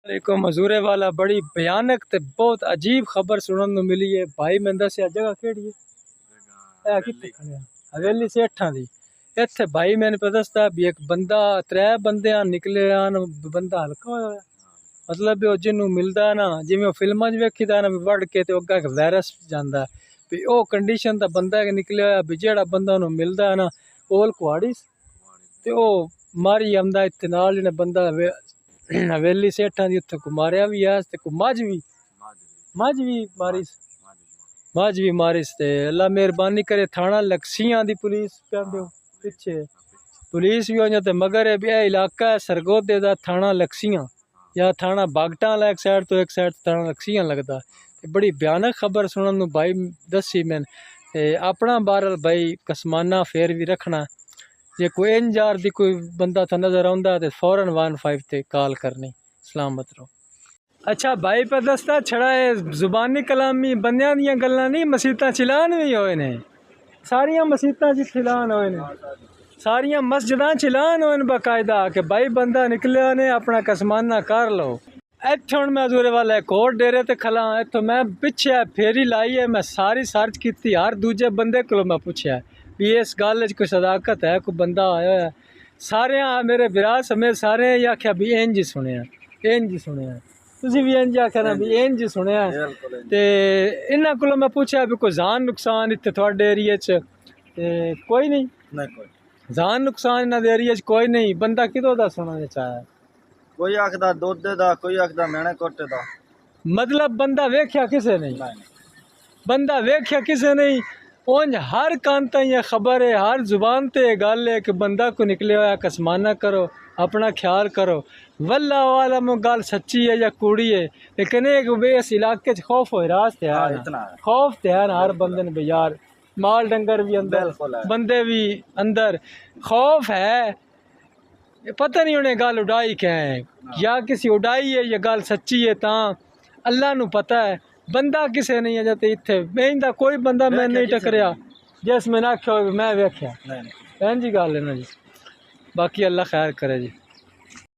एक मजूरे वाला बड़ी भयानक ते बहुत अजीब खबर सुनने को मिली है भाई। मैं दसिया जगह केड़ी है कित्थे खड़े हवेली सेठा दी इत्थे भाई मैंने पता दसदा भी एक बंदा त्रै बंदे निकले आन बंदा हल्का होया मतलब वो जिन्हों मिलता ना जिवें फिल्मां च वेखीदा ना वड़ के ते अग्गा एक वायरस जांदा भी ओ कंडीशन दा बंदा निकले होया भी जेड़ा बंदा उन्होंने मिलता है ना ओल कुआड़ी ते ओ मारी आंदा इत्थे नाल ने बंदा हवेली सेठा दी उत्थे को मारिया भी है ते को मझ भी मारिस ते अल्लाह मेहरबानी करे थाना लक्सियां दी पुलिस कहंदे हो पिछे पुलिस भी हो ते मगर ए इलाका है सरगोदे दा थाना लक्सियां या थाना बागटा वाला एक साइड तो एक साइड थाना लक्सियां लगदा ते बड़ी भयानक खबर सुनन नूं भाई दसी मैं ते अपना बारल भाई कसमाना फेर भी रखना जे कोई इंजार दी कोई बंदा था नजर आंदा तो फौरन 15 ते कॉल करनी। सलामत रहो। अच्छा भाई पर दसदा छड़ा जुबानी कलामी बंदियां दियां गल्लां नहीं मसीतां चिलान भी होए ने सारियां मसीतां च चिलान होए ने सारियां मस्जिदां चिलान होए बाकायदा कि भाई बंदा निकलिया ने अपना कसमाना कर लो। इत्थे हुण मैं हजूरे वाला एक होर डेरे ते खला इत्थों मैं पिछे फेरी लाई है मैं सारी सर्च की हर दूजे बंदे को मैं पूछया भी इस गल कोई सदाकत है कोई बंदा आया है सारे मेरे विराज समेत सारे आख्या भी इंज सुनिया तुसी भी इंज आख्या ना भी इंज सुनिया ते इन्हां कोलों मैं पूछया भी कोई जान नुकसान इत्थे थोड़े एरिया च कोई नहीं जान नुकसान इन्हां दे एरिया च कोई नहीं। बंदा किदों दा सुनना चाहे कोई आखदा दुध दा कोई आखदा मैणे कोटे दा मतलब बंदा वेख्या किसे नहीं बंदा वेख्या किसे नहीं उंज हर कान तक ये खबर है हर जुबान ते गल है कि बंदा को निकले होया कसमाना करो अपना ख्याल करो वल्ला आलम गल सच्ची है या कूड़ी है लेकिन एक इस इलाके च खौफ हो रास ते खौफ ते है हर बंदे ने भी यार माल डंगर भी अंदर बंदे भी अंदर खौफ है पता नहीं उन्हें गल उड़ाई क्या है या किसी उड़ाई है या गल सच्ची है ता अल्लाह नू पता है बंदा किसे नहीं है जाते इत्थे मैं कोई बंदा मैं नहीं टकरिया जिस मैं आख्या मैं वेख्या जी गल है ना जी बाकी अल्लाह खैर करे जी।